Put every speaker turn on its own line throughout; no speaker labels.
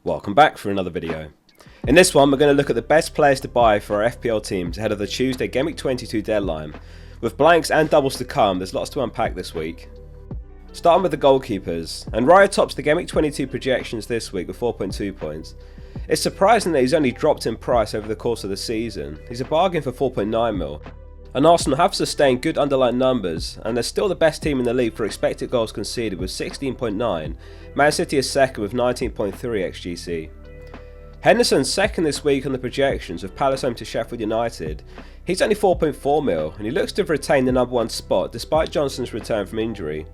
Welcome back for another video. In this one we're going to look at the best players to buy for our FPL teams ahead of the Tuesday Gameweek22 deadline. With blanks and doubles to come, there's lots to unpack this week. Starting with the goalkeepers, and Raya tops the Gameweek22 projections this week with 4.2 points. It's surprising that he's only dropped in price over the course of the season. He's a bargain for 4.9 mil. And Arsenal have sustained good underlying numbers, and they're still the best team in the league for expected goals conceded with 16.9. Man City is second with 19.3 XGC. Henderson's second this week on the projections with Palace home to Sheffield United. He's only 4.4 mil, and he looks to have retained the number one spot despite Johnson's return from injury.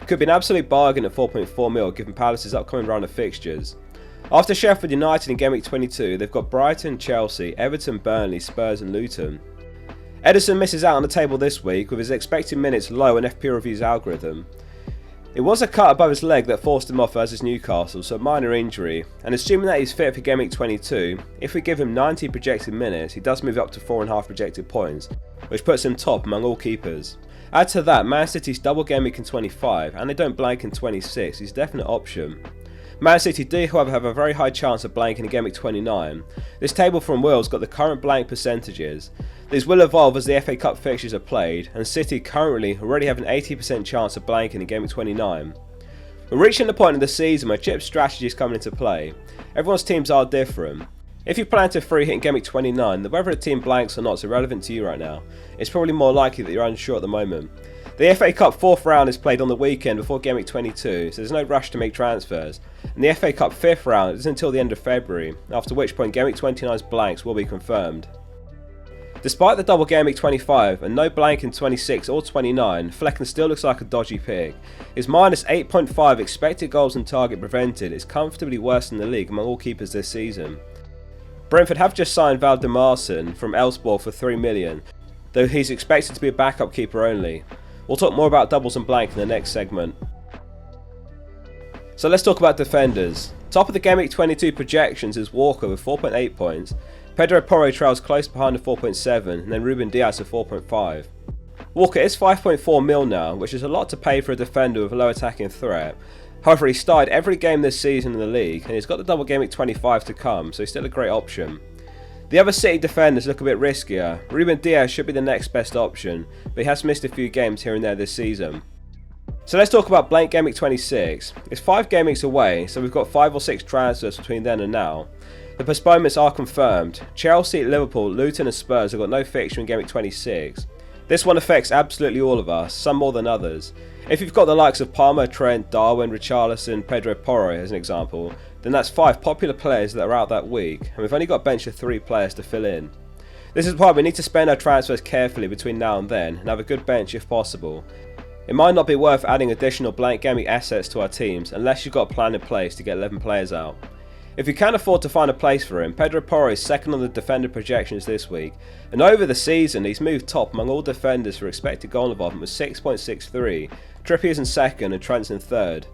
Could be an absolute bargain at 4.4 mil given Palace's upcoming round of fixtures. After Sheffield United in Gameweek22, they've got Brighton, Chelsea, Everton, Burnley, Spurs and Luton. Ederson misses out on the table this week with his expected minutes low in FPL Review's algorithm. It was a cut above his leg that forced him off versus Newcastle, so a minor injury, and assuming that he's fit for Gameweek22, if we give him 90 projected minutes, he does move up to 4.5 projected points, which puts him top among all keepers. Add to that Man City's double Gameweek in 25, and they don't blank in 26, he's a definite option. Man City do however have a very high chance of blanking in Gameweek 29. This table from Will's got the current blank percentages. These will evolve as the FA Cup fixtures are played, and City currently already have an 80% chance of blanking in Gameweek 29. We're reaching the point in the season where chip strategy is coming into play. Everyone's teams are different. If you plan to free hit in Gameweek 29, then whether a team blanks or not is irrelevant to you right now. It's probably more likely that you're unsure at the moment. The FA Cup 4th round is played on the weekend before Gameweek 22, so there's no rush to make transfers. And the FA Cup 5th round is until the end of February, after which point Gameweek 29's blanks will be confirmed. Despite the double Gameweek 25 and no blank in 26 or 29, Flecken still looks like a dodgy pick. His minus 8.5 expected goals and target prevented is comfortably worse than the league among all keepers this season. Brentford have just signed Valdemarson from Elfsborg for 3 million, though he's expected to be a backup keeper only. We'll talk more about doubles and blank in the next segment. So let's talk about defenders. Top of the Gameweek22 projections is Walker with 4.8 points. Pedro Porro trails close behind at 4.7 and then Ruben Dias at 4.5. Walker is 5.4 mil now, which is a lot to pay for a defender with a low attacking threat. However, he started every game this season in the league and he's got the double Gameweek 25 to come, so he's still a great option. The other City defenders look a bit riskier. Ruben Dias should be the next best option, but he has missed a few games here and there this season. So let's talk about blank Gameweek 26. It's 5 game weeks away, so we've got 5 or 6 transfers between then and now. The postponements are confirmed. Chelsea, Liverpool, Luton and Spurs have got no fixture in Gameweek 26. This one affects absolutely all of us, some more than others. If you've got the likes of Palmer, Trent, Darwin, Richarlison, Pedro Porro as an example, then that's 5 popular players that are out that week, and we've only got a bench of 3 players to fill in. This is why we need to spend our transfers carefully between now and then, and have a good bench if possible. It might not be worth adding additional blank Gameweek assets to our teams unless you've got a plan in place to get 11 players out. If you can afford to find a place for him, Pedro Porro is second on the defender projections this week, and over the season he's moved top among all defenders for expected goal involvement with 6.63, Trippier's in second and Trent's in third.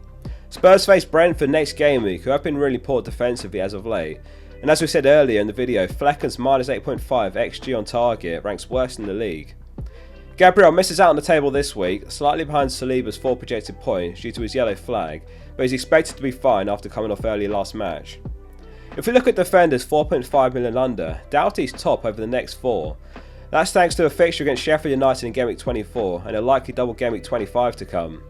Spurs face Brentford next game week, who have been really poor defensively as of late, and as we said earlier in the video, Flecken's minus 8.5 XG on target ranks worse in the league. Gabriel misses out on the table this week, slightly behind Saliba's 4 projected points due to his yellow flag, but he's expected to be fine after coming off early last match. If we look at defenders 4.5 million under, Doughty's top over the next 4. That's thanks to a fixture against Sheffield United in Gameweek 24 and a likely double Gameweek 25 to come.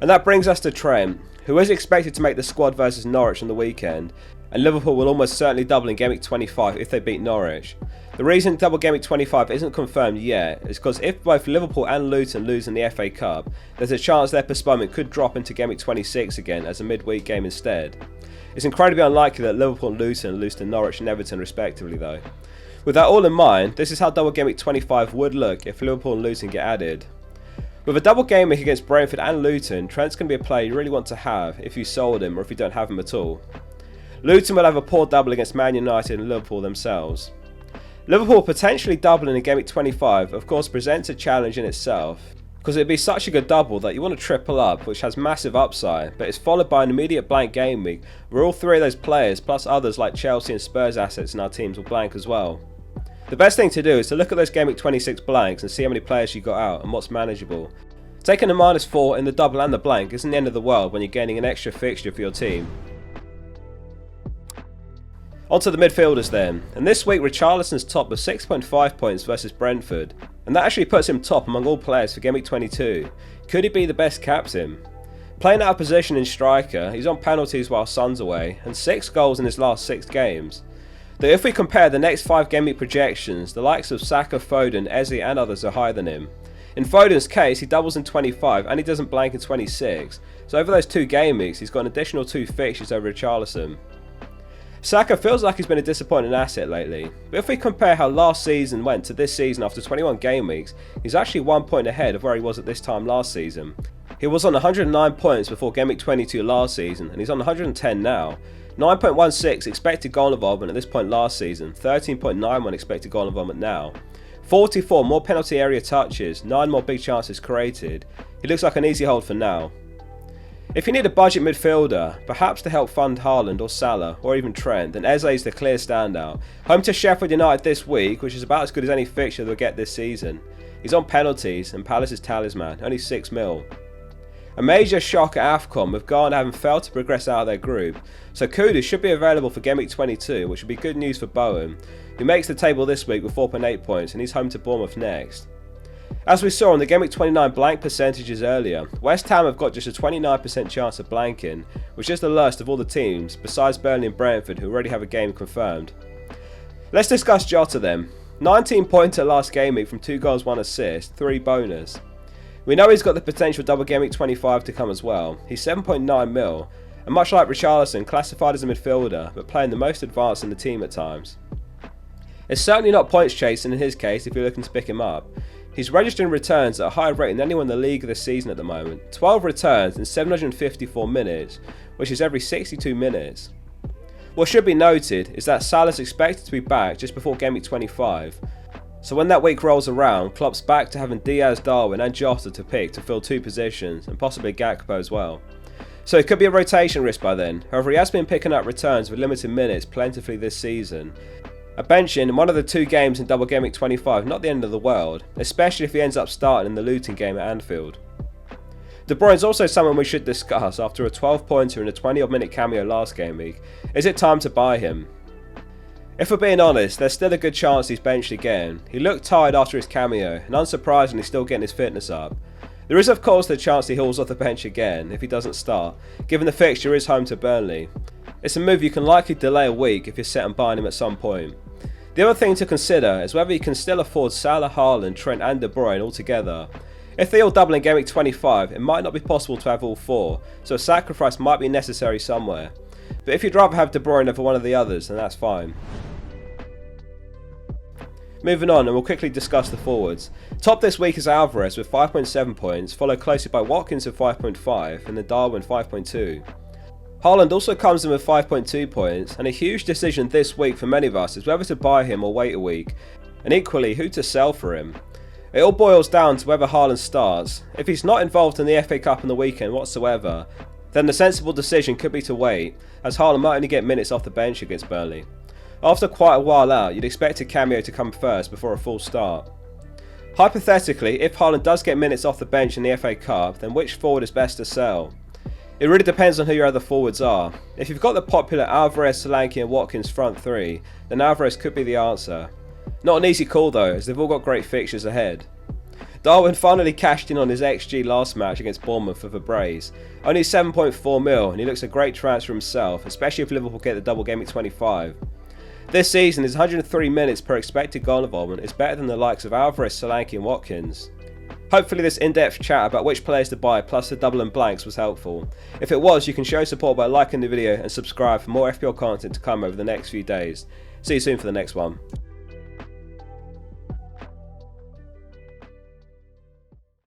And that brings us to Trent, who is expected to make the squad versus Norwich on the weekend, and Liverpool will almost certainly double in Gameweek 25 if they beat Norwich. The reason double Gameweek 25 isn't confirmed yet is because if both Liverpool and Luton lose in the FA Cup, there's a chance their postponement could drop into Gameweek 26 again as a midweek game instead. It's incredibly unlikely that Liverpool and Luton lose to Norwich and Everton respectively though. With that all in mind, this is how double Gameweek 25 would look if Liverpool and Luton get added. With a double game week against Brentford and Luton, Trent's going to be a player you really want to have if you sold him or if you don't have him at all. Luton will have a poor double against Man United and Liverpool themselves. Liverpool potentially doubling in Gameweek 25 of course presents a challenge in itself, because it'd be such a good double that you want to triple up, which has massive upside, but it's followed by an immediate blank game week where all 3 of those players plus others like Chelsea and Spurs assets in our teams will blank as well. The best thing to do is to look at those Gameweek 26 blanks and see how many players you got out and what's manageable. Taking a -4 in the double and the blank isn't the end of the world when you're gaining an extra fixture for your team. On to the midfielders then, and this week Richarlison's top with 6.5 points versus Brentford, and that actually puts him top among all players for Gameweek 22. Could he be the best captain? Playing out of position in striker, he's on penalties while Son's away, and 6 goals in his last 6 games. Though if we compare the next 5 Gameweek projections, the likes of Saka, Foden, Eze and others are higher than him. In Foden's case, he doubles in 25 and he doesn't blank in 26, so over those 2 game weeks he's got an additional 2 fixtures over Richarlison. Saka feels like he's been a disappointing asset lately, but if we compare how last season went to this season after 21 game weeks, he's actually 1 point ahead of where he was at this time last season. He was on 109 points before Gameweek 22 last season, and he's on 110 now. 9.16 expected goal involvement at this point last season, 13.91 expected goal involvement now. 44 more penalty area touches, 9 more big chances created. He looks like an easy hold for now. If you need a budget midfielder, perhaps to help fund Haaland or Salah or even Trent, then Eze is the clear standout. Home to Sheffield United this week, which is about as good as any fixture they'll get this season. He's on penalties and Palace's talisman, only 6 mil. A major shock at AFCON with Ghana having failed to progress out of their group, so Kudus should be available for Gameweek 22, which would be good news for Bowen, who makes the table this week with 4.8 points and he's home to Bournemouth next. As we saw on the Gameweek 29 blank percentages earlier, West Ham have got just a 29% chance of blanking, which is the lowest of all the teams, besides Burnley and Brentford who already have a game confirmed. Let's discuss Jota then. 19 pointer last game week from 2 goals 1 assist, 3 bonus. We know he's got the potential double Gameweek 25 to come as well. He's 7.9 mil, and much like Richarlison, classified as a midfielder, but playing the most advanced in the team at times. It's certainly not points chasing in his case if you're looking to pick him up. He's registering returns at a higher rate than anyone in the league this season at the moment. 12 returns in 754 minutes, which is every 62 minutes. What should be noted is that Salah's expected to be back just before Gameweek 25. So when that week rolls around, Klopp's back to having Diaz, Darwin and Jota to pick to fill 2 positions, and possibly Gakpo as well. So it could be a rotation risk by then. However, he has been picking up returns with limited minutes plentifully this season. A benching in one of the 2 games in double Gameweek 25, not the end of the world, especially if he ends up starting in the Luton game at Anfield. De Bruyne's also someone we should discuss after a 12 pointer in a 20 odd minute cameo last game week. Is it time to buy him? If we're being honest, there's still a good chance he's benched again. He looked tired after his cameo, and unsurprisingly still getting his fitness up. There is of course the chance he hauls off the bench again if he doesn't start, given the fixture is home to Burnley. It's a move you can likely delay a week if you're set on buying him at some point. The other thing to consider is whether you can still afford Salah, Haaland, Trent and De Bruyne all together. If they all double in Gameweek 25, it might not be possible to have all 4, so a sacrifice might be necessary somewhere. But if you'd rather have De Bruyne over one of the others, then that's fine. Moving on, and we'll quickly discuss the forwards. Top this week is Alvarez with 5.7 points, followed closely by Watkins with 5.5 and then Darwin 5.2. Haaland also comes in with 5.2 points, and a huge decision this week for many of us is whether to buy him or wait a week, and equally who to sell for him. It all boils down to whether Haaland starts. If he's not involved in the FA Cup on the weekend whatsoever, then the sensible decision could be to wait, as Haaland might only get minutes off the bench against Burnley. After quite a while out, you'd expect a cameo to come first before a full start. Hypothetically, if Haaland does get minutes off the bench in the FA Cup, then which forward is best to sell? It really depends on who your other forwards are. If you've got the popular Alvarez, Solanke and Watkins front 3, then Alvarez could be the answer. Not an easy call though, as they've all got great fixtures ahead. Darwin finally cashed in on his XG last match against Bournemouth with a brace. Only 7.4 mil, and he looks a great transfer himself, especially if Liverpool get the double Gameweek 25. This season, his 103 minutes per expected goal involvement is better than the likes of Alvarez, Solanke and Watkins. Hopefully this in-depth chat about which players to buy plus the double and blanks was helpful. If it was, you can show support by liking the video and subscribe for more FPL content to come over the next few days. See you soon for the next one.